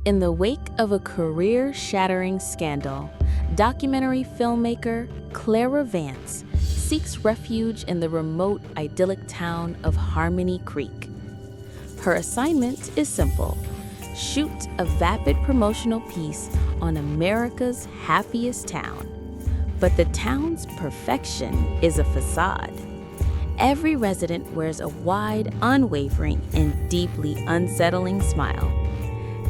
In the wake of a career-shattering scandal, documentary filmmaker Clara Vance seeks refuge in the remote, idyllic town of Harmony Creek. Her assignment is simple: shoot a vapid promotional piece on America's happiest town. But the town's perfection is a facade. Every resident wears a wide, unwavering, and deeply unsettling smile.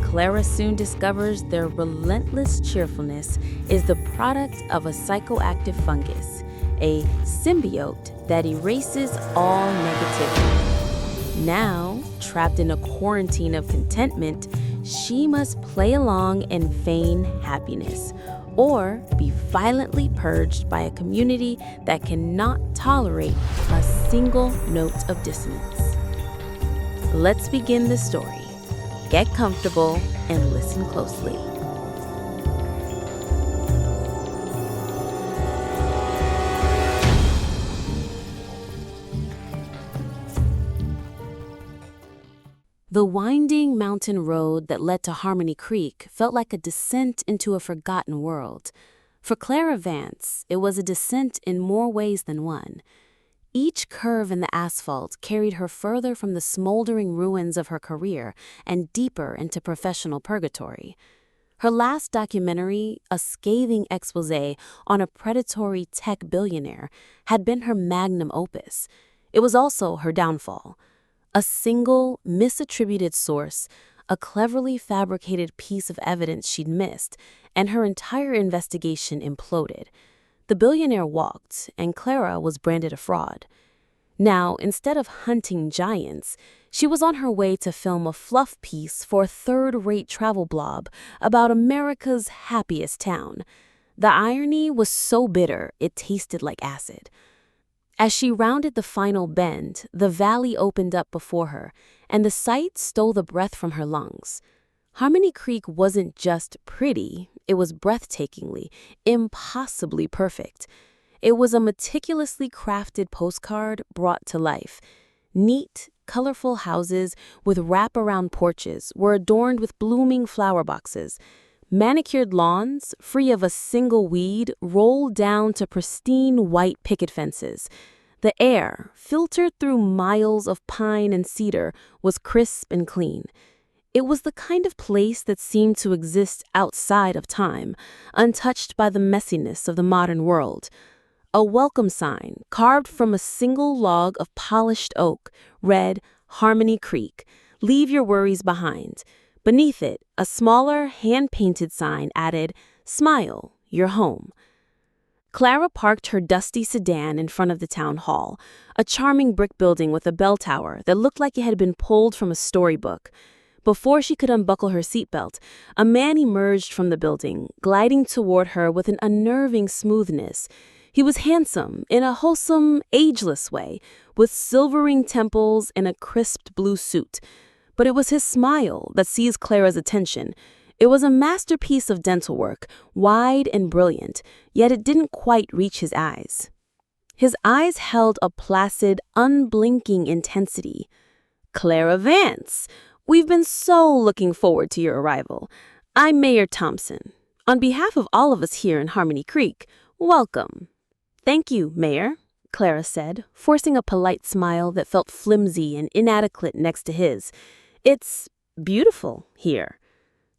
Clara soon discovers their relentless cheerfulness is the product of a psychoactive fungus, a symbiote that erases all negativity. Now, trapped in a quarantine of contentment, she must play along and feign happiness, or be violently purged by a community that cannot tolerate a single note of dissonance. Let's begin the story. Get comfortable and listen closely. The winding mountain road that led to Harmony Creek felt like a descent into a forgotten world. For Clara Vance, it was a descent in more ways than one. Each curve in the asphalt carried her further from the smoldering ruins of her career and deeper into professional purgatory. Her last documentary, a scathing exposé on a predatory tech billionaire, had been her magnum opus. It was also her downfall. A single, misattributed source, a cleverly fabricated piece of evidence she'd missed, and her entire investigation imploded. The billionaire walked, and Clara was branded a fraud. Now, instead of hunting giants, she was on her way to film a fluff piece for a third-rate travel blob about America's happiest town. The irony was so bitter, it tasted like acid. As she rounded the final bend, the valley opened up before her, and the sight stole the breath from her lungs. Harmony Creek wasn't just pretty, it was breathtakingly, impossibly perfect. It was a meticulously crafted postcard brought to life. Neat, colorful houses with wraparound porches were adorned with blooming flower boxes. Manicured lawns, free of a single weed, rolled down to pristine white picket fences. The air, filtered through miles of pine and cedar, was crisp and clean. It was the kind of place that seemed to exist outside of time, untouched by the messiness of the modern world. A welcome sign, carved from a single log of polished oak, read, "Harmony Creek, leave your worries behind." Beneath it, a smaller, hand-painted sign added, "Smile, you're home." Clara parked her dusty sedan in front of the town hall, a charming brick building with a bell tower that looked like it had been pulled from a storybook. Before she could unbuckle her seatbelt, a man emerged from the building, gliding toward her with an unnerving smoothness. He was handsome, in a wholesome, ageless way, with silvering temples and a crisped blue suit. But it was his smile that seized Clara's attention. It was a masterpiece of dental work, wide and brilliant, yet it didn't quite reach his eyes. His eyes held a placid, unblinking intensity. "Clara Vance, we've been so looking forward to your arrival. I'm Mayor Thompson. On behalf of all of us here in Harmony Creek, welcome." "Thank you, Mayor," Clara said, forcing a polite smile that felt flimsy and inadequate next to his. "It's beautiful here."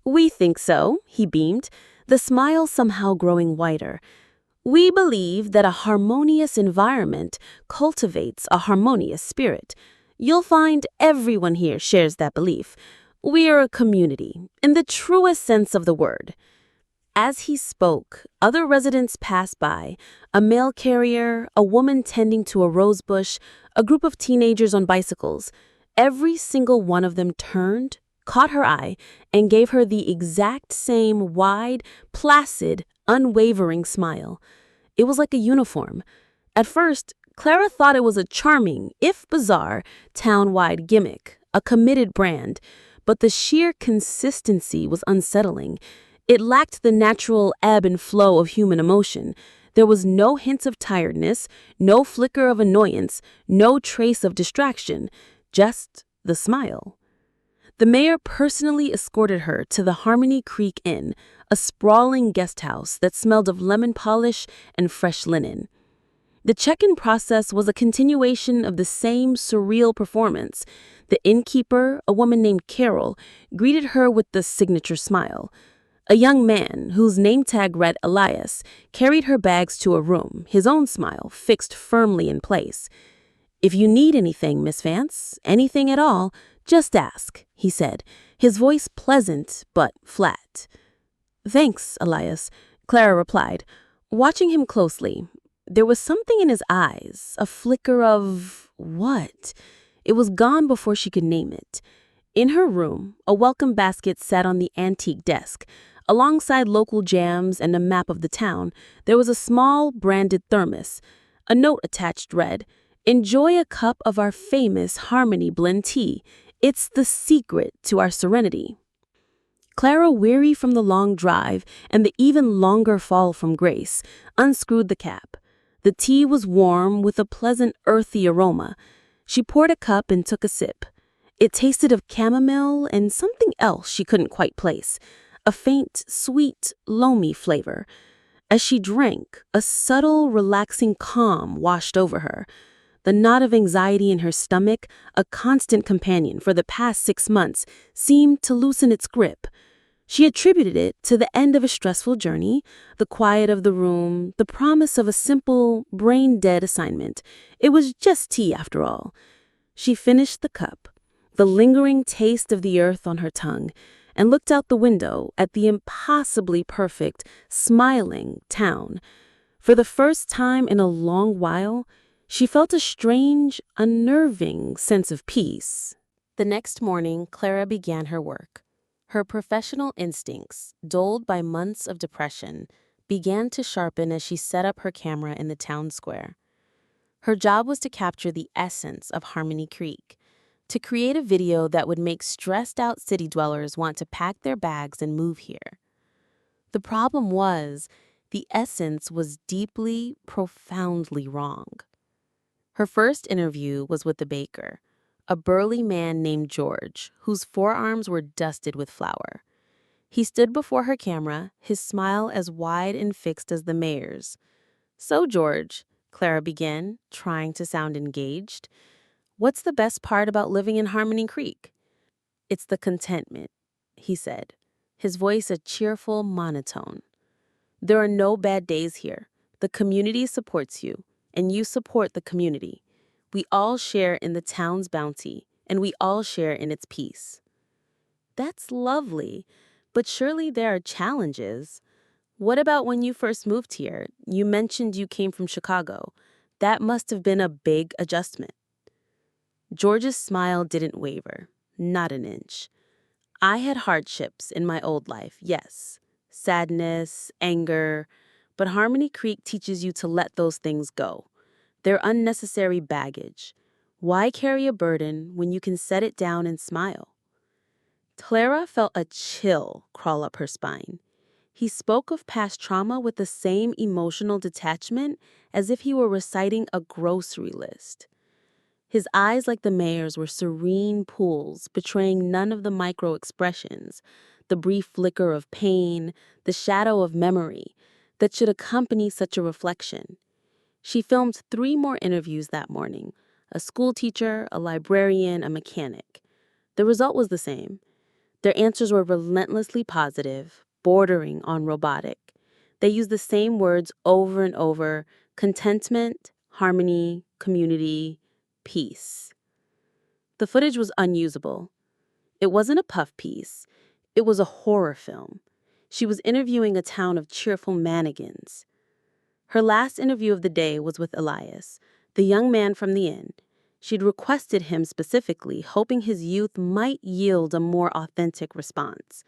"We think so," he beamed, the smile somehow growing wider. "We believe that a harmonious environment cultivates a harmonious spirit. You'll find everyone here shares that belief. We are a community, in the truest sense of the word." As he spoke, other residents passed by, a mail carrier, a woman tending to a rose bush, a group of teenagers on bicycles. Every single one of them turned, caught her eye, and gave her the exact same wide, placid, unwavering smile. It was like a uniform. At first, Clara thought it was a charming, if bizarre, town-wide gimmick, a committed brand, but the sheer consistency was unsettling. It lacked the natural ebb and flow of human emotion. There was no hint of tiredness, no flicker of annoyance, no trace of distraction, just the smile. The mayor personally escorted her to the Harmony Creek Inn, a sprawling guest house that smelled of lemon polish and fresh linen. The check-in process was a continuation of the same surreal performance. The innkeeper, a woman named Carol, greeted her with the signature smile. A young man, whose name tag read Elias, carried her bags to a room, his own smile fixed firmly in place. "If you need anything, Miss Vance, anything at all, just ask," he said, his voice pleasant but flat. "Thanks, Elias," Clara replied, watching him closely. There was something in his eyes, a flicker of what? It was gone before she could name it. In her room, a welcome basket sat on the antique desk. Alongside local jams and a map of the town, there was a small, branded thermos. A note attached read, "Enjoy a cup of our famous Harmony blend tea. It's the secret to our serenity." Clara, weary from the long drive and the even longer fall from grace, unscrewed the cap. The tea was warm with a pleasant earthy aroma. She poured a cup and took a sip. It tasted of chamomile and something else she couldn't quite place, a faint, sweet, loamy flavor. As she drank, a subtle, relaxing calm washed over her. The knot of anxiety in her stomach, a constant companion for the past 6 months, seemed to loosen its grip. She attributed it to the end of a stressful journey, the quiet of the room, the promise of a simple, brain-dead assignment. It was just tea, after all. She finished the cup, the lingering taste of the earth on her tongue, and looked out the window at the impossibly perfect, smiling town. For the first time in a long while, she felt a strange, unnerving sense of peace. The next morning, Clara began her work. Her professional instincts, dulled by months of depression, began to sharpen as she set up her camera in the town square. Her job was to capture the essence of Harmony Creek, to create a video that would make stressed-out city dwellers want to pack their bags and move here. The problem was, the essence was deeply, profoundly wrong. Her first interview was with the baker, a burly man named George, whose forearms were dusted with flour. He stood before her camera, his smile as wide and fixed as the mayor's. "So, George," Clara began, trying to sound engaged, "what's the best part about living in Harmony Creek?" "It's the contentment," he said, his voice a cheerful monotone. "There are no bad days here. The community supports you, and you support the community. We all share in the town's bounty, and we all share in its peace." "That's lovely, but surely there are challenges. What about when you first moved here? You mentioned you came from Chicago. That must have been a big adjustment." George's smile didn't waver, not an inch. "I had hardships in my old life, yes. Sadness, anger, but Harmony Creek teaches you to let those things go. They're unnecessary baggage. Why carry a burden when you can set it down and smile?" Clara felt a chill crawl up her spine. He spoke of past trauma with the same emotional detachment as if he were reciting a grocery list. His eyes, like the mayor's, were serene pools, betraying none of the micro-expressions, the brief flicker of pain, the shadow of memory, that should accompany such a reflection. She filmed 3 more interviews that morning, a school teacher, a librarian, a mechanic. The result was the same. Their answers were relentlessly positive, bordering on robotic. They used the same words over and over: contentment, harmony, community, peace. The footage was unusable. It wasn't a puff piece. It was a horror film. She was interviewing a town of cheerful mannequins. Her last interview of the day was with Elias, the young man from the inn. She'd requested him specifically, hoping his youth might yield a more authentic response.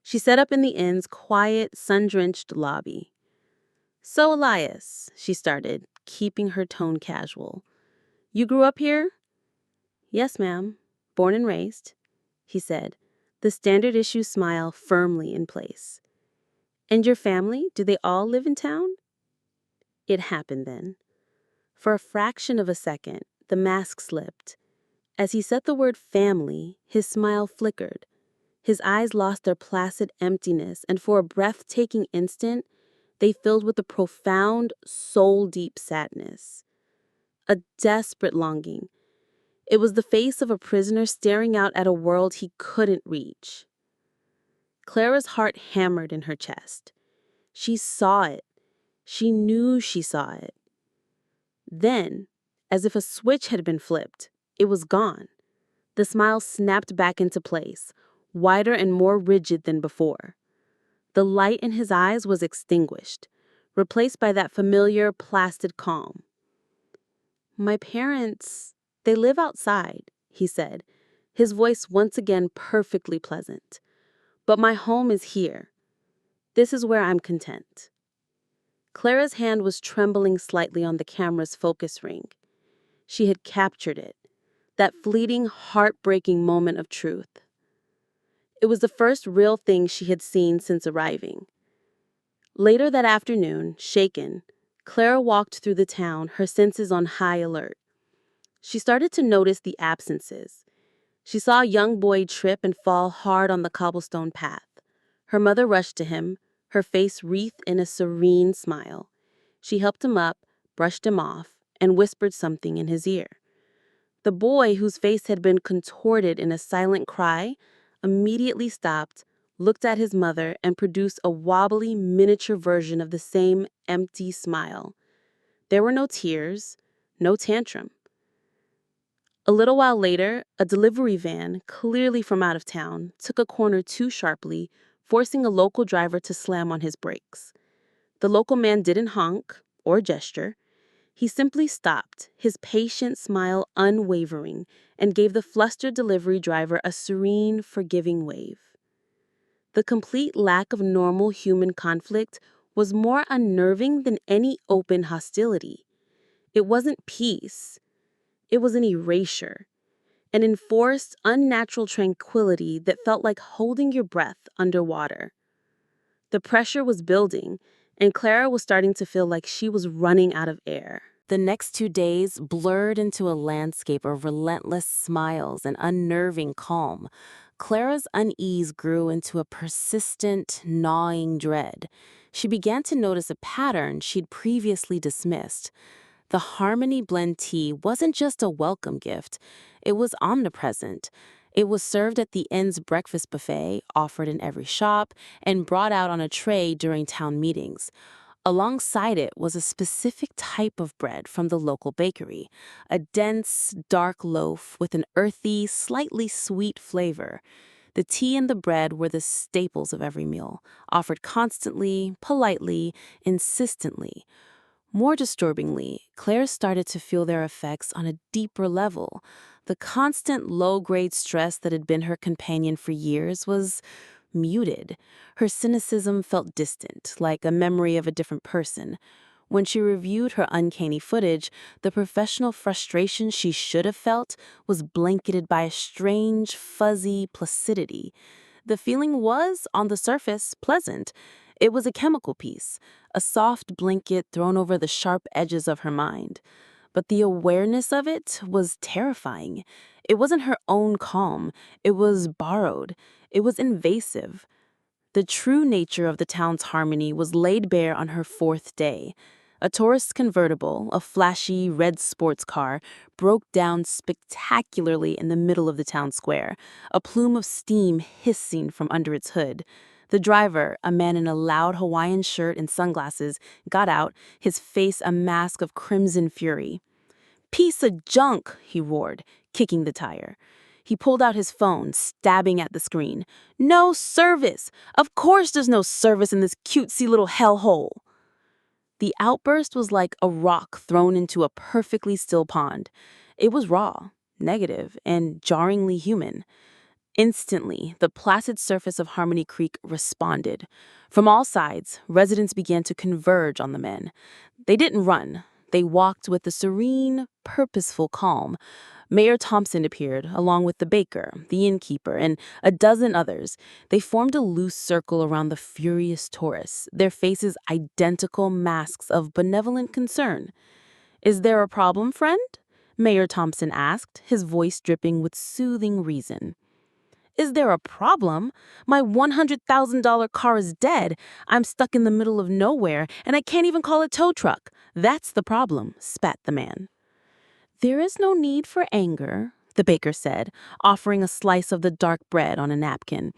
She set up in the inn's quiet, sun-drenched lobby. "So, Elias," she started, keeping her tone casual, "you grew up here?" "Yes, ma'am. Born and raised," he said, the standard issue smile firmly in place. "And your family, do they all live in town?" It happened then. For a fraction of a second, the mask slipped, As he said the word family, his smile flickered. His eyes lost their placid emptiness, and for a breathtaking instant, they filled with a profound, soul-deep sadness. A desperate longing. It was the face of a prisoner staring out at a world he couldn't reach. Clara's heart hammered in her chest. She saw it. She knew she saw it. Then, as if a switch had been flipped, it was gone. The smile snapped back into place, wider and more rigid than before. The light in his eyes was extinguished, replaced by that familiar, placid calm. "My parents, they live outside," he said, his voice once again perfectly pleasant. "But my home is here. This is where I'm content." Clara's hand was trembling slightly on the camera's focus ring. She had captured it, that fleeting, heartbreaking moment of truth. It was the first real thing she had seen since arriving. Later that afternoon, shaken, Clara walked through the town, her senses on high alert. She started to notice the absences. She saw a young boy trip and fall hard on the cobblestone path. Her mother rushed to him, her face wreathed in a serene smile. She helped him up, brushed him off, and whispered something in his ear. The boy, whose face had been contorted in a silent cry, immediately stopped, looked at his mother, and produced a wobbly, miniature version of the same empty smile. There were no tears, no tantrum. A little while later, a delivery van, clearly from out of town, took a corner too sharply, forcing a local driver to slam on his brakes. The local man didn't honk or gesture. He simply stopped, his patient smile unwavering, and gave the flustered delivery driver a serene, forgiving wave. The complete lack of normal human conflict was more unnerving than any open hostility. It wasn't peace. It was an erasure, an enforced, unnatural tranquility that felt like holding your breath underwater. The pressure was building, and Clara was starting to feel like she was running out of air. The next 2 days blurred into a landscape of relentless smiles and unnerving calm. Clara's unease grew into a persistent, gnawing dread. She began to notice a pattern she'd previously dismissed. The Harmony Blend tea wasn't just a welcome gift, it was omnipresent. It was served at the inn's breakfast buffet, offered in every shop, and brought out on a tray during town meetings. Alongside it was a specific type of bread from the local bakery, a dense, dark loaf with an earthy, slightly sweet flavor. The tea and the bread were the staples of every meal, offered constantly, politely, insistently. More disturbingly, Claire started to feel their effects on a deeper level. The constant low-grade stress that had been her companion for years was muted. Her cynicism felt distant, like a memory of a different person. When she reviewed her uncanny footage, the professional frustration she should have felt was blanketed by a strange, fuzzy placidity. The feeling was, on the surface, pleasant. It was a chemical piece, a soft blanket thrown over the sharp edges of her mind. But the awareness of it was terrifying. It wasn't her own calm. It was borrowed. It was invasive. The true nature of the town's harmony was laid bare on her fourth day. A tourist convertible, a flashy red sports car, broke down spectacularly in the middle of the town square, a plume of steam hissing from under its hood. The driver, a man in a loud Hawaiian shirt and sunglasses, got out, his face a mask of crimson fury. "Piece of junk," he roared, kicking the tire. He pulled out his phone, stabbing at the screen. "No service! Of course there's no service in this cutesy little hellhole!" The outburst was like a rock thrown into a perfectly still pond. It was raw, negative, and jarringly human. Instantly, the placid surface of Harmony Creek responded. From all sides, residents began to converge on the men. They didn't run. They walked with a serene, purposeful calm. Mayor Thompson appeared, along with the baker, the innkeeper, and a dozen others. They formed a loose circle around the furious tourists, their faces identical masks of benevolent concern. "Is there a problem, friend?" Mayor Thompson asked, his voice dripping with soothing reason. Is there a problem? My $100,000 car is dead. I'm stuck in the middle of nowhere, and I can't even call a tow truck. That's the problem, spat the man. There is no need for anger, the baker said, offering a slice of the dark bread on a napkin.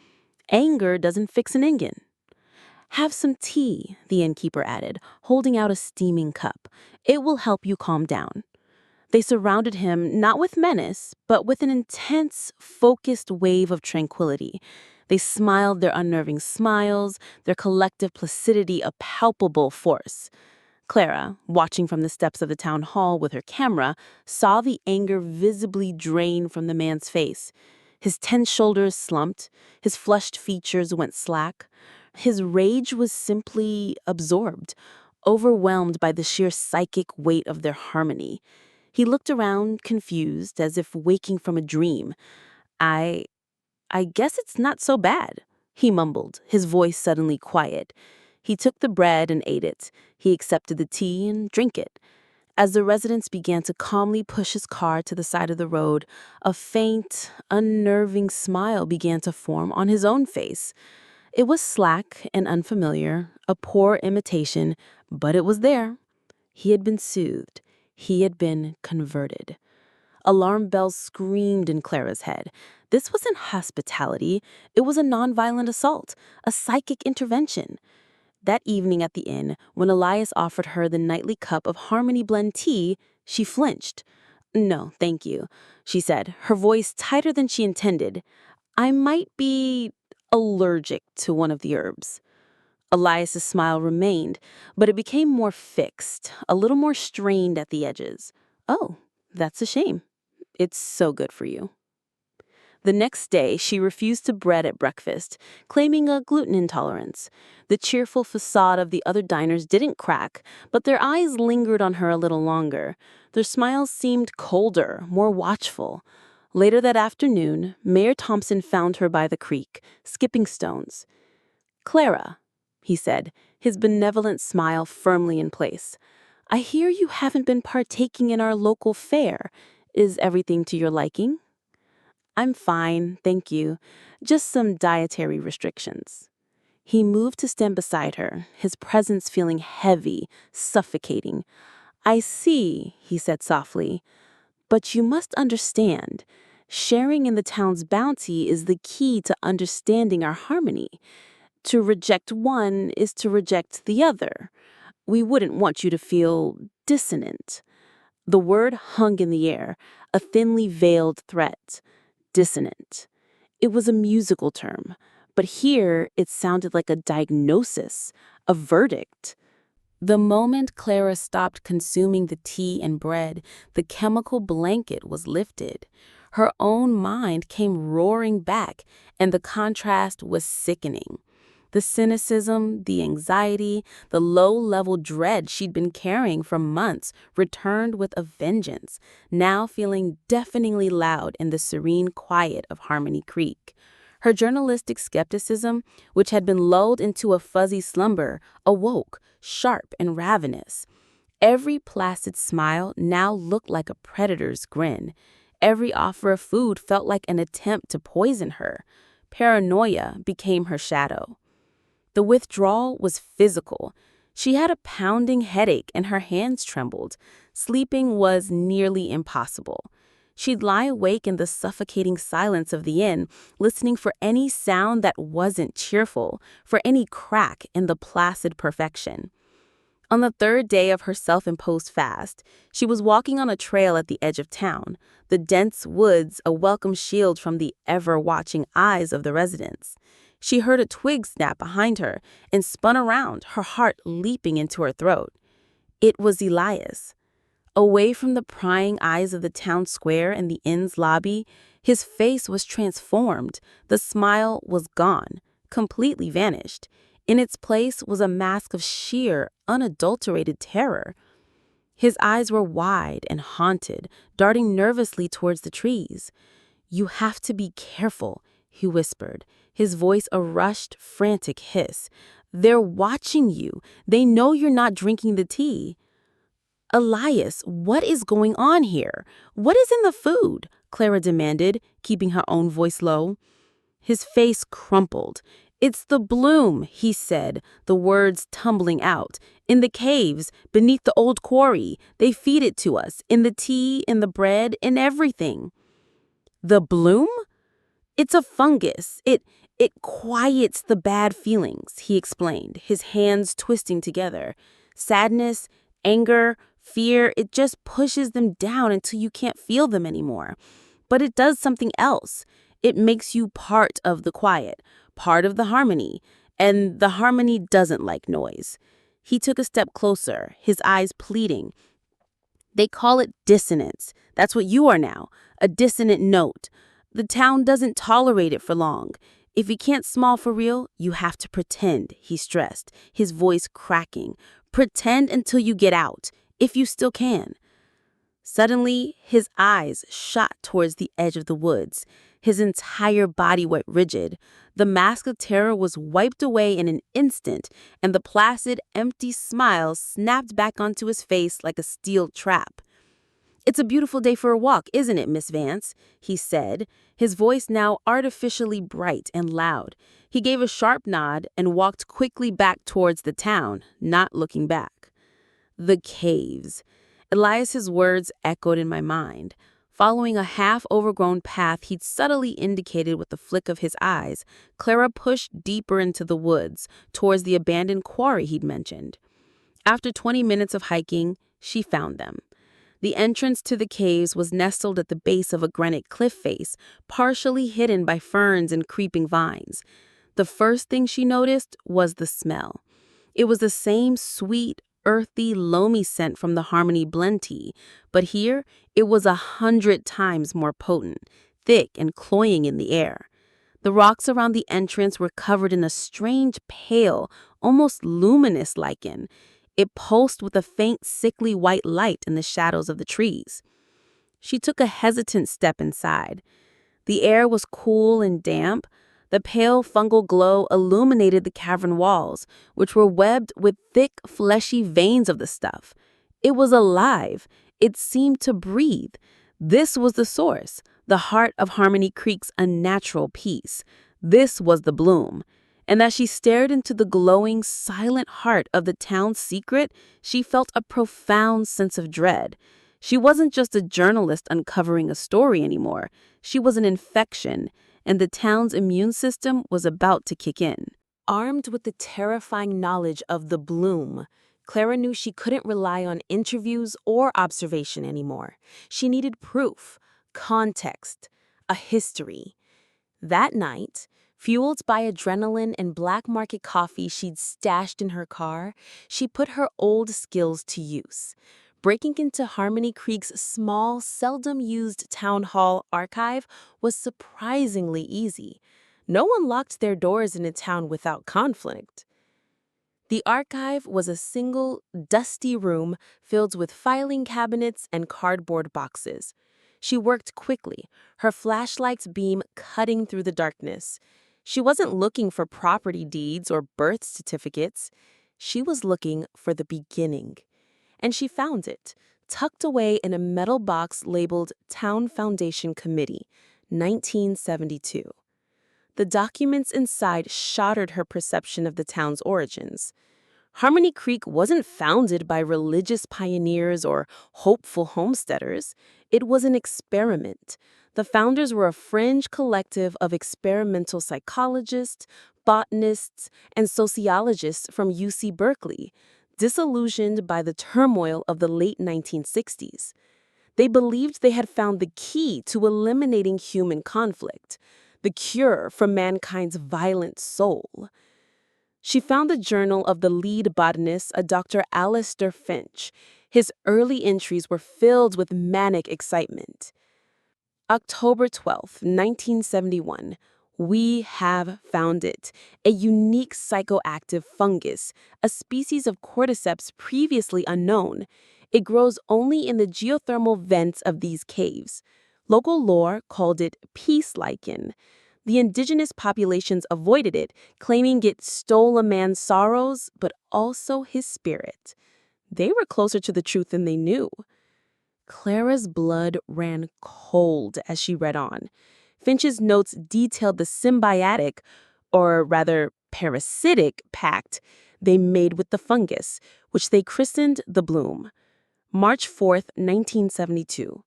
Anger doesn't fix an engine. Have some tea, the innkeeper added, holding out a steaming cup. It will help you calm down. They surrounded him not with menace, but with an intense, focused wave of tranquility. They smiled their unnerving smiles, their collective placidity a palpable force. Clara, watching from the steps of the town hall with her camera, saw the anger visibly drain from the man's face. His tense shoulders slumped, his flushed features went slack. His rage was simply absorbed, overwhelmed by the sheer psychic weight of their harmony. He looked around, confused, as if waking from a dream. I guess it's not so bad, he mumbled, his voice suddenly quiet. He took the bread and ate it. He accepted the tea and drank it. As the residents began to calmly push his car to the side of the road, a faint, unnerving smile began to form on his own face. It was slack and unfamiliar, a poor imitation, but it was there. He had been soothed. He had been converted. Alarm bells screamed in Clara's head. This wasn't hospitality. It was a nonviolent assault, a psychic intervention. That evening at the inn, when Elias offered her the nightly cup of Harmony Blend tea, she flinched. No, thank you, she said, her voice tighter than she intended. I might be allergic to one of the herbs. Elias's smile remained, but it became more fixed, a little more strained at the edges. Oh, that's a shame. It's so good for you. The next day, she refused to bread at breakfast, claiming a gluten intolerance. The cheerful facade of the other diners didn't crack, but their eyes lingered on her a little longer. Their smiles seemed colder, more watchful. Later that afternoon, Mayor Thompson found her by the creek, skipping stones. Clara, he said, his benevolent smile firmly in place. I hear you haven't been partaking in our local fair. Is everything to your liking? I'm fine, thank you. Just some dietary restrictions. He moved to stand beside her, his presence feeling heavy, suffocating. I see, he said softly. But you must understand, sharing in the town's bounty is the key to understanding our harmony. To reject one is to reject the other. We wouldn't want you to feel dissonant. The word hung in the air, a thinly veiled threat. Dissonant. It was a musical term, but here it sounded like a diagnosis, a verdict. The moment Clara stopped consuming the tea and bread, the chemical blanket was lifted. Her own mind came roaring back, and the contrast was sickening. The cynicism, the anxiety, the low-level dread she'd been carrying for months returned with a vengeance, now feeling deafeningly loud in the serene quiet of Harmony Creek. Her journalistic skepticism, which had been lulled into a fuzzy slumber, awoke, sharp and ravenous. Every placid smile now looked like a predator's grin. Every offer of food felt like an attempt to poison her. Paranoia became her shadow. The withdrawal was physical. She had a pounding headache and her hands trembled. Sleeping was nearly impossible. She'd lie awake in the suffocating silence of the inn, listening for any sound that wasn't cheerful, for any crack in the placid perfection. On the third day of her self-imposed fast, she was walking on a trail at the edge of town, the dense woods a welcome shield from the ever-watching eyes of the residents. She heard a twig snap behind her and spun around, her heart leaping into her throat. It was Elias. Away from the prying eyes of the town square and the inn's lobby, his face was transformed. The smile was gone, completely vanished. In its place was a mask of sheer, unadulterated terror. His eyes were wide and haunted, darting nervously towards the trees. "You have to be careful," he whispered, his voice a rushed, frantic hiss. "They're watching you. They know you're not drinking the tea." Elias, what is going on here? What is in the food? Clara demanded, keeping her own voice low. His face crumpled. It's the bloom, he said, the words tumbling out. In the caves, beneath the old quarry, they feed it to us, in the tea, in the bread, in everything. The bloom? It's a fungus. It quiets the bad feelings, he explained, his hands twisting together. Sadness, anger, fear, it just pushes them down until you can't feel them anymore. But it does something else. It makes you part of the quiet, part of the harmony, and the harmony doesn't like noise. He took a step closer, his eyes pleading. They call it dissonance. That's what you are now, a dissonant note. The town doesn't tolerate it for long. If you can't smile for real, you have to pretend, he stressed, his voice cracking. Pretend until you get out, if you still can. Suddenly, his eyes shot towards the edge of the woods. His entire body went rigid. The mask of terror was wiped away in an instant, and the placid, empty smile snapped back onto his face like a steel trap. It's a beautiful day for a walk, isn't it, Miss Vance? He said, his voice now artificially bright and loud. He gave a sharp nod and walked quickly back towards the town, not looking back. The caves. Elias's words echoed in my mind. Following a half-overgrown path he'd subtly indicated with a flick of his eyes, Clara pushed deeper into the woods, towards the abandoned quarry he'd mentioned. After 20 minutes of hiking, she found them. The entrance to the caves was nestled at the base of a granite cliff face, partially hidden by ferns and creeping vines. The first thing she noticed was the smell. It was the same sweet, earthy, loamy scent from the Harmony blend tea, but here it was 100 times more potent, thick and cloying in the air. The rocks around the entrance were covered in a strange, pale, almost luminous lichen. It pulsed with a faint, sickly white light in the shadows of the trees. She took a hesitant step inside. The air was cool and damp. The pale fungal glow illuminated the cavern walls, which were webbed with thick, fleshy veins of the stuff. It was alive. It seemed to breathe. This was the source, the heart of Harmony Creek's unnatural peace. This was the bloom. And as she stared into the glowing, silent heart of the town's secret, she felt a profound sense of dread. She wasn't just a journalist uncovering a story anymore. She was an infection, and the town's immune system was about to kick in. Armed with the terrifying knowledge of the bloom, Clara knew she couldn't rely on interviews or observation anymore. She needed proof, context, a history. That night, fueled by adrenaline and black market coffee she'd stashed in her car, she put her old skills to use. Breaking into Harmony Creek's small, seldom-used town hall archive was surprisingly easy. No one locked their doors in a town without conflict. The archive was a single, dusty room filled with filing cabinets and cardboard boxes. She worked quickly, her flashlight's beam cutting through the darkness. She wasn't looking for property deeds or birth certificates. She was looking for the beginning. And she found it, tucked away in a metal box labeled Town Foundation Committee, 1972. The documents inside shattered her perception of the town's origins. Harmony Creek wasn't founded by religious pioneers or hopeful homesteaders. It was an experiment. The founders were a fringe collective of experimental psychologists, botanists, and sociologists from UC Berkeley, disillusioned by the turmoil of the late 1960s. They believed they had found the key to eliminating human conflict, the cure for mankind's violent soul. She found the journal of the lead botanist, a Dr. Alistair Finch. His early entries were filled with manic excitement. October 12, 1971. We have found it, a unique psychoactive fungus, a species of cordyceps previously unknown. It grows only in the geothermal vents of these caves. Local lore called it peace lichen. The indigenous populations avoided it, claiming it stole a man's sorrows, but also his spirit. They were closer to the truth than they knew. Clara's blood ran cold as she read on. Finch's notes detailed the symbiotic, or rather parasitic, pact they made with the fungus, which they christened the bloom. March 4th, 1972.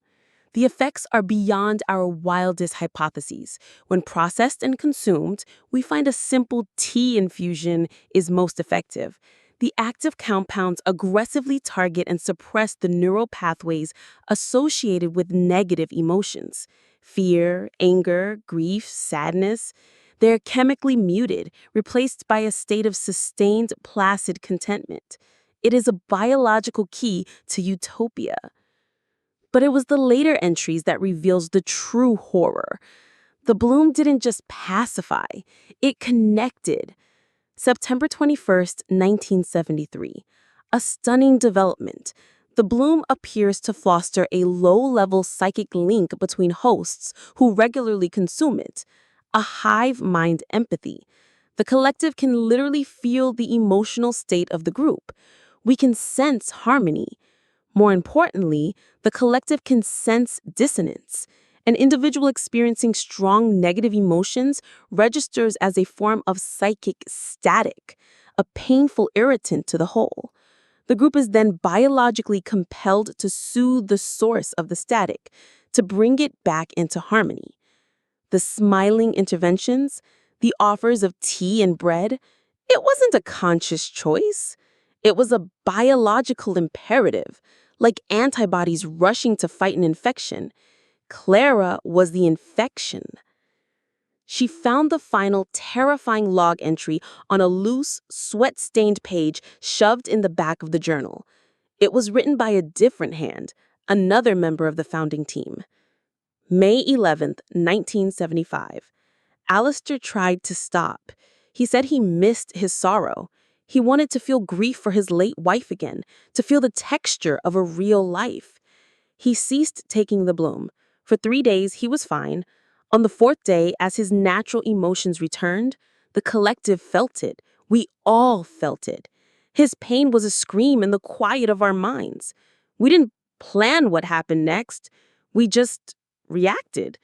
The effects are beyond our wildest hypotheses. When processed and consumed, we find a simple tea infusion is most effective. The active compounds aggressively target and suppress the neural pathways associated with negative emotions. Fear, anger, grief, sadness. They're chemically muted, replaced by a state of sustained, placid contentment. It is a biological key to utopia. But it was the later entries that reveals the true horror. The bloom didn't just pacify, it connected. September 21st, 1973. A stunning development. The bloom appears to foster a low-level psychic link between hosts who regularly consume it, a hive mind empathy. The collective can literally feel the emotional state of the group. We can sense harmony. More importantly, the collective can sense dissonance. An individual experiencing strong negative emotions registers as a form of psychic static, a painful irritant to the whole. The group is then biologically compelled to soothe the source of the static, to bring it back into harmony. The smiling interventions, the offers of tea and bread, it wasn't a conscious choice. It was a biological imperative, like antibodies rushing to fight an infection. Clara was the infection. She found the final terrifying log entry on a loose, sweat-stained page shoved in the back of the journal. It was written by a different hand, another member of the founding team. May 11th, 1975. Alistair tried to stop. He said he missed his sorrow. He wanted to feel grief for his late wife again, to feel the texture of a real life. He ceased taking the bloom. For 3 days, he was fine. On the 4th day, as his natural emotions returned, the collective felt it. We all felt it. His pain was a scream in the quiet of our minds. We didn't plan what happened next. We just reacted.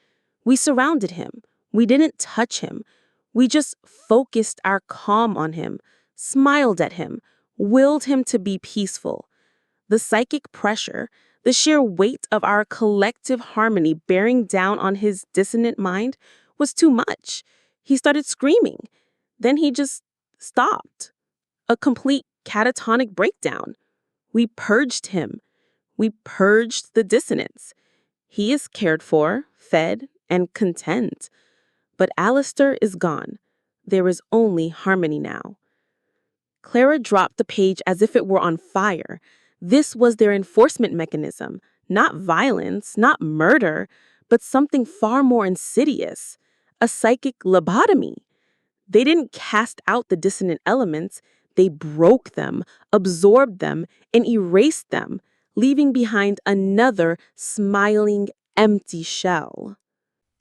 We surrounded him. We didn't touch him. We just focused our calm on him, smiled at him, willed him to be peaceful. The psychic pressure, the sheer weight of our collective harmony bearing down on his dissonant mind was too much. He started screaming. Then he just stopped. A complete catatonic breakdown. We purged him. We purged the dissonance. He is cared for, fed, and content. But Alistair is gone. There is only harmony now. Clara dropped the page as if it were on fire. This was their enforcement mechanism. Not violence, not murder, but something far more insidious. A psychic lobotomy. They didn't cast out the dissonant elements. They broke them, absorbed them, and erased them, leaving behind another smiling, empty shell.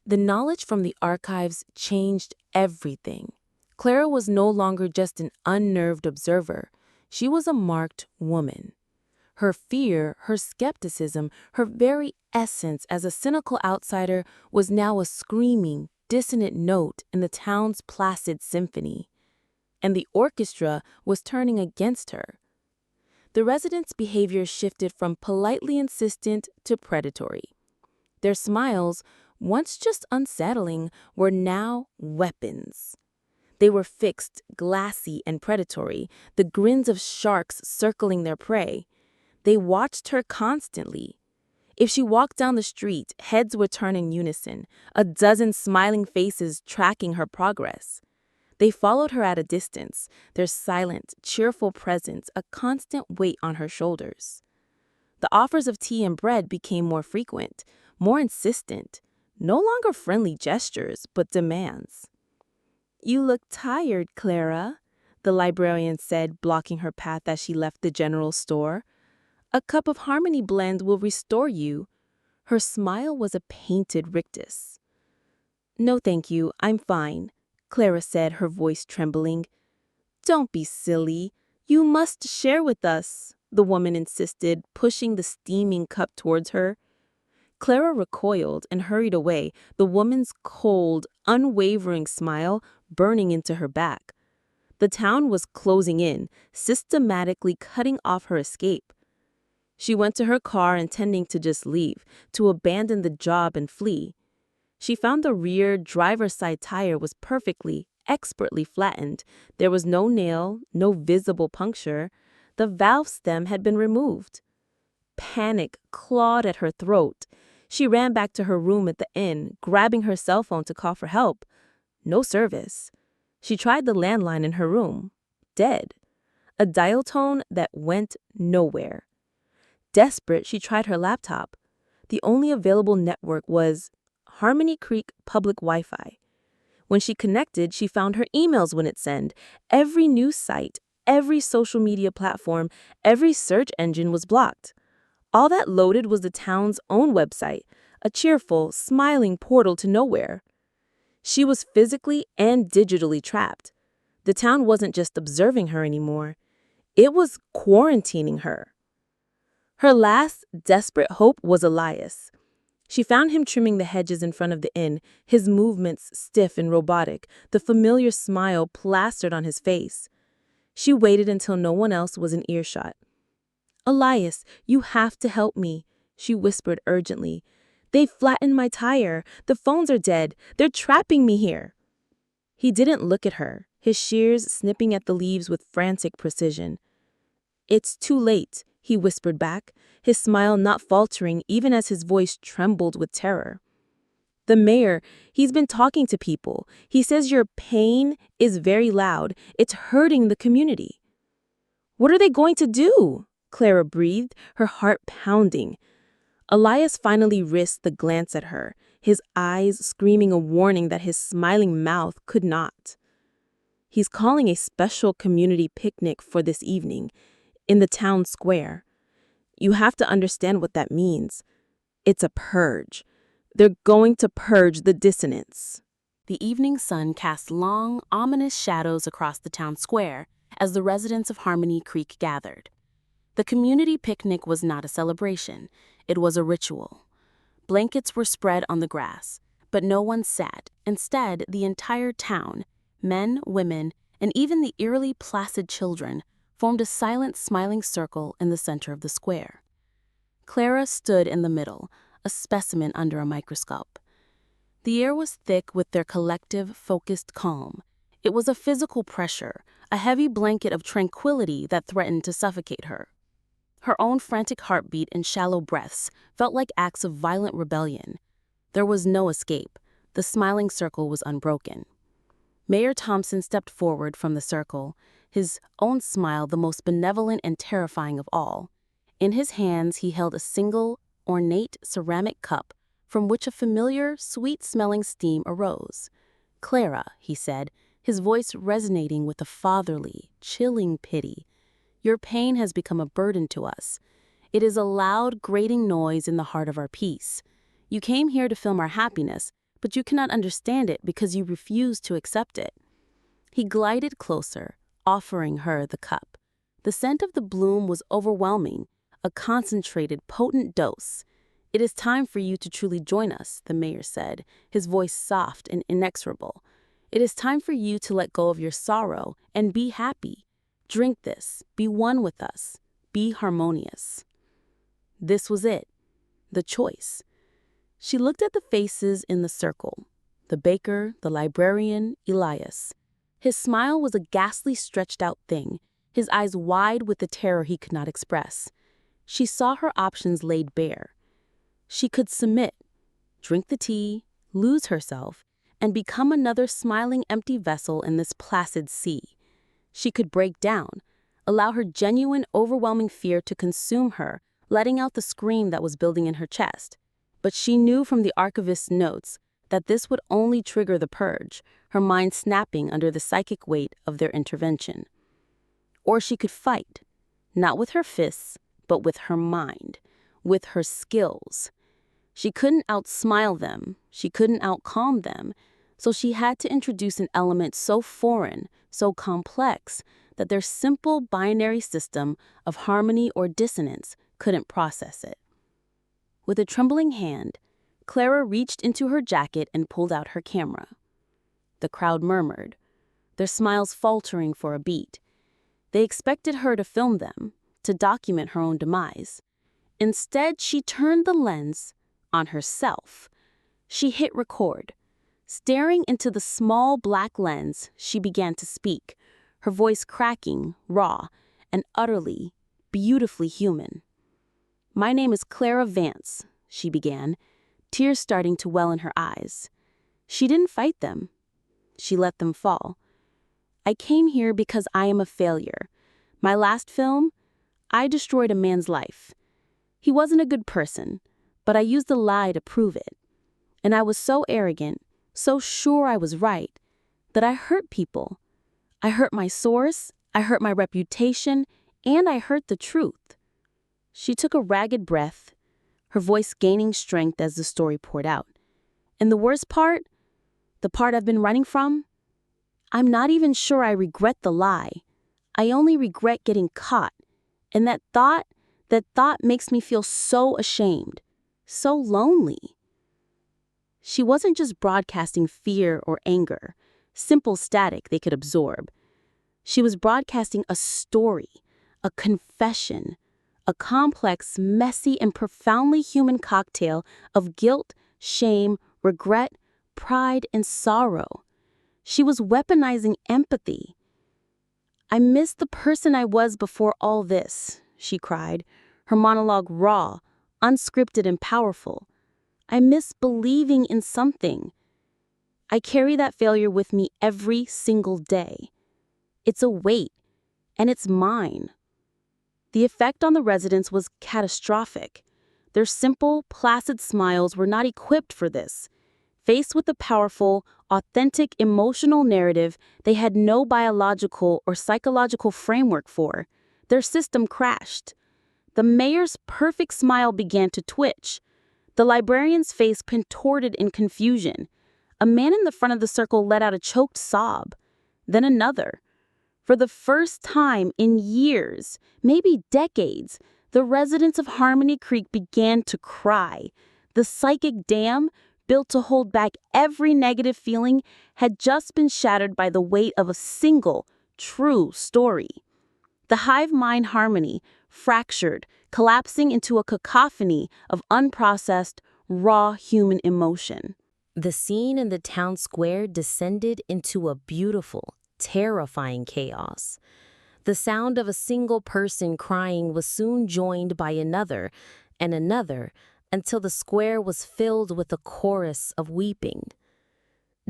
The knowledge from the archives changed everything. Clara was no longer just an unnerved observer. She was a marked woman. Her fear, her skepticism, her very essence as a cynical outsider was now a screaming, dissonant note in the town's placid symphony. And the orchestra was turning against her. The residents' behavior shifted from politely insistent to predatory. Their smiles, once just unsettling, were now weapons. They were fixed, glassy, and predatory, the grins of sharks circling their prey. They watched her constantly. If she walked down the street, heads would turn in unison, a dozen smiling faces tracking her progress. They followed her at a distance, their silent, cheerful presence a constant weight on her shoulders. The offers of tea and bread became more frequent, more insistent, no longer friendly gestures, but demands. "You look tired, Clara," the librarian said, blocking her path as she left the general store. "A cup of Harmony Blend will restore you." Her smile was a painted rictus. "No, thank you, I'm fine," Clara said, her voice trembling. "Don't be silly. You must share with us," the woman insisted, pushing the steaming cup towards her. Clara recoiled and hurried away, the woman's cold, unwavering smile burning into her back. The town was closing in, systematically cutting off her escape. She went to her car intending to just leave, to abandon the job and flee. She found the rear driver's side tire was perfectly, expertly flattened. There was no nail, no visible puncture. The valve stem had been removed. Panic clawed at her throat. She ran back to her room at the inn, grabbing her cell phone to call for help. No service. She tried the landline in her room. Dead. A dial tone that went nowhere. Desperate, she tried her laptop. The only available network was Harmony Creek public Wi-Fi. When she connected, she found her emails wouldn't send. Every news site, every social media platform, every search engine was blocked. All that loaded was the town's own website, a cheerful, smiling portal to nowhere. She was physically and digitally trapped. The town wasn't just observing her anymore. It was quarantining her. Her last, desperate hope was Elias. She found him trimming the hedges in front of the inn, his movements stiff and robotic, the familiar smile plastered on his face. She waited until no one else was in earshot. "Elias, you have to help me," she whispered urgently. "They've flattened my tire. The phones are dead. They're trapping me here." He didn't look at her, his shears snipping at the leaves with frantic precision. "It's too late," he whispered back, his smile not faltering even as his voice trembled with terror. "The mayor, he's been talking to people. He says your pain is very loud. It's hurting the community." "What are they going to do?" Clara breathed, her heart pounding. Elias finally risked the glance at her, his eyes screaming a warning that his smiling mouth could not. "He's calling a special community picnic for this evening, in the town square. You have to understand what that means. It's a purge. They're going to purge the dissonance." The evening sun cast long, ominous shadows across the town square as the residents of Harmony Creek gathered. The community picnic was not a celebration, it was a ritual. Blankets were spread on the grass, but no one sat. Instead, the entire town, men, women, and even the eerily placid children, formed a silent, smiling circle in the center of the square. Clara stood in the middle, a specimen under a microscope. The air was thick with their collective, focused calm. It was a physical pressure, a heavy blanket of tranquility that threatened to suffocate her. Her own frantic heartbeat and shallow breaths felt like acts of violent rebellion. There was no escape. The smiling circle was unbroken. Mayor Thompson stepped forward from the circle, his own smile the most benevolent and terrifying of all. In his hands, he held a single, ornate ceramic cup from which a familiar, sweet-smelling steam arose. "Clara," he said, his voice resonating with a fatherly, chilling pity. "Your pain has become a burden to us. It is a loud, grating noise in the heart of our peace. You came here to film our happiness, but you cannot understand it because you refuse to accept it." He glided closer, offering her the cup. The scent of the bloom was overwhelming, a concentrated, potent dose. "It is time for you to truly join us," the mayor said, his voice soft and inexorable. "It is time for you to let go of your sorrow and be happy. Drink this, be one with us, be harmonious." This was it, the choice. She looked at the faces in the circle, the baker, the librarian, Elias. His smile was a ghastly stretched-out thing, his eyes wide with the terror he could not express. She saw her options laid bare. She could submit, drink the tea, lose herself, and become another smiling empty vessel in this placid sea. She could break down, allow her genuine, overwhelming fear to consume her, letting out the scream that was building in her chest. But she knew from the archivist's notes that this would only trigger the purge, her mind snapping under the psychic weight of their intervention. Or she could fight, not with her fists, but with her mind, with her skills. She couldn't outsmile them, she couldn't outcalm them, so she had to introduce an element so foreign, so complex, that their simple binary system of harmony or dissonance couldn't process it. With a trembling hand, Clara reached into her jacket and pulled out her camera. The crowd murmured, their smiles faltering for a beat. They expected her to film them, to document her own demise. Instead, she turned the lens on herself. She hit record. Staring into the small black lens, she began to speak, her voice cracking, raw, and utterly, beautifully human. "My name is Clara Vance," she began, tears starting to well in her eyes. She didn't fight them. She let them fall. "I came here because I am a failure. My last film, I destroyed a man's life. He wasn't a good person, but I used a lie to prove it. And I was so arrogant, so sure I was right, that I hurt people. I hurt my source, I hurt my reputation, and I hurt the truth." She took a ragged breath, her voice gaining strength as the story poured out. "And the worst part, the part I've been running from, I'm not even sure I regret the lie. I only regret getting caught. And that thought makes me feel so ashamed, so lonely." She wasn't just broadcasting fear or anger, simple static they could absorb. She was broadcasting a story, a confession, a complex, messy, and profoundly human cocktail of guilt, shame, regret, pride, and sorrow. She was weaponizing empathy. "I miss the person I was before all this," she cried, her monologue raw, unscripted, and powerful. "I miss believing in something. I carry that failure with me every single day. It's a weight, and it's mine." The effect on the residents was catastrophic. Their simple, placid smiles were not equipped for this. Faced with a powerful, authentic, emotional narrative they had no biological or psychological framework for, their system crashed. The mayor's perfect smile began to twitch. The librarian's face contorted in confusion. A man in the front of the circle let out a choked sob. Then another. For the first time in years, maybe decades, the residents of Harmony Creek began to cry. The psychic dam, built to hold back every negative feeling, had just been shattered by the weight of a single, true story. The hive mind harmony fractured, collapsing into a cacophony of unprocessed, raw human emotion. The scene in the town square descended into a beautiful, terrifying chaos. The sound of a single person crying was soon joined by another and another, until the square was filled with a chorus of weeping.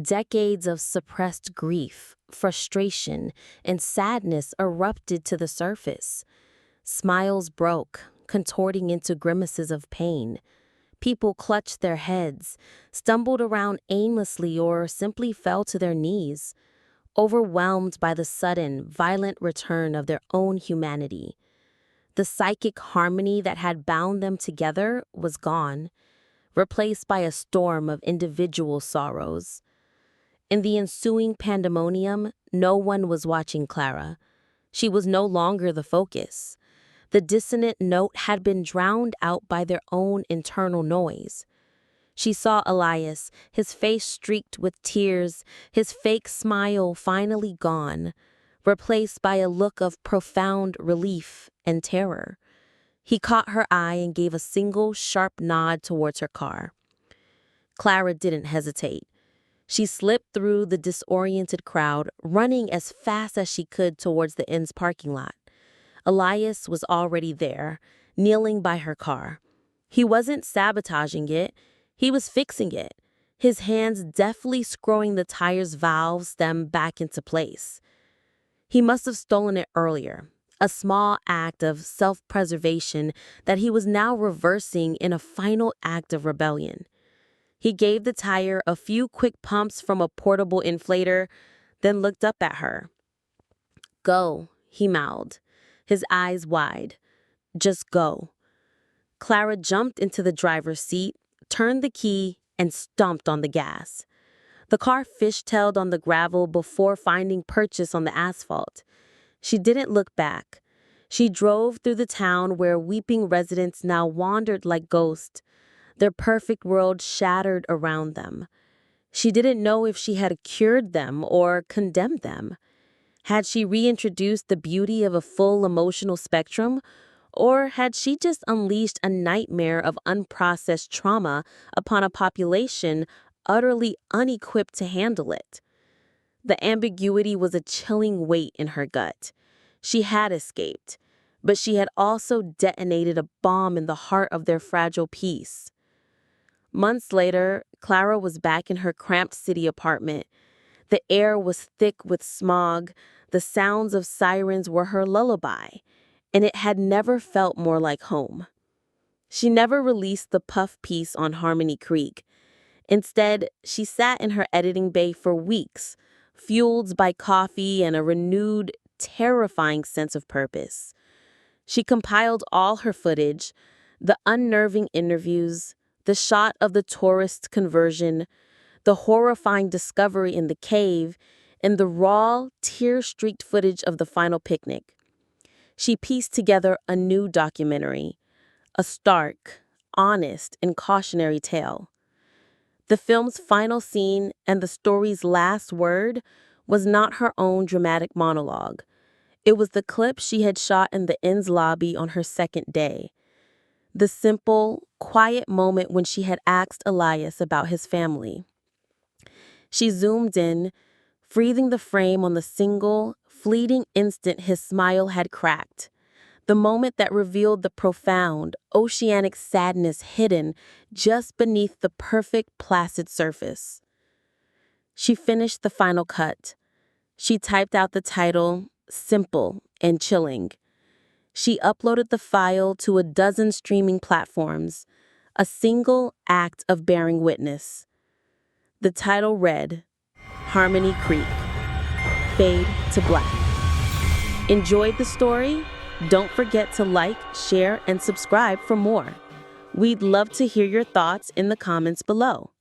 Decades of suppressed grief, frustration, and sadness erupted to the surface. Smiles broke, contorting into grimaces of pain. People clutched their heads, stumbled around aimlessly, or simply fell to their knees, overwhelmed by the sudden, violent return of their own humanity. The psychic harmony that had bound them together was gone, replaced by a storm of individual sorrows. In the ensuing pandemonium, no one was watching Clara. She was no longer the focus. The dissonant note had been drowned out by their own internal noise. She saw Elias, his face streaked with tears, his fake smile finally gone, replaced by a look of profound relief and terror. He caught her eye and gave a single sharp nod towards her car. Clara didn't hesitate. She slipped through the disoriented crowd, running as fast as she could towards the inn's parking lot. Elias was already there, kneeling by her car. He wasn't sabotaging it, he was fixing it, his hands deftly screwing the tire's valve stem back into place. He must have stolen it earlier, a small act of self-preservation that he was now reversing in a final act of rebellion. He gave the tire a few quick pumps from a portable inflator, then looked up at her. "Go," he mouthed, his eyes wide. "Just go." Clara jumped into the driver's seat, turned the key, and stomped on the gas. The car fishtailed on the gravel before finding purchase on the asphalt. She didn't look back. She drove through the town where weeping residents now wandered like ghosts, their perfect world shattered around them. She didn't know if she had cured them or condemned them. Had she reintroduced the beauty of a full emotional spectrum, or had she just unleashed a nightmare of unprocessed trauma upon a population utterly unequipped to handle it? The ambiguity was a chilling weight in her gut. She had escaped, but she had also detonated a bomb in the heart of their fragile peace. Months later, Clara was back in her cramped city apartment. The air was thick with smog, the sounds of sirens were her lullaby, and it had never felt more like home. She never released the puff piece on Harmony Creek. Instead, she sat in her editing bay for weeks, fueled by coffee and a renewed, terrifying sense of purpose. She compiled all her footage, the unnerving interviews, the shot of the tourist conversion, the horrifying discovery in the cave, and the raw, tear-streaked footage of the final picnic. She pieced together a new documentary, a stark, honest, and cautionary tale. The film's final scene and the story's last word was not her own dramatic monologue. It was the clip she had shot in the inn's lobby on her second day. The simple, quiet moment when she had asked Elias about his family. She zoomed in, freezing the frame on the single, fleeting instant his smile had cracked. The moment that revealed the profound, oceanic sadness hidden just beneath the perfect, placid surface. She finished the final cut. She typed out the title, simple and chilling. She uploaded the file to a dozen streaming platforms, a single act of bearing witness. The title read, Harmony Creek, Fade to Black. Enjoyed the story? Don't forget to like, share, and subscribe for more. We'd love to hear your thoughts in the comments below.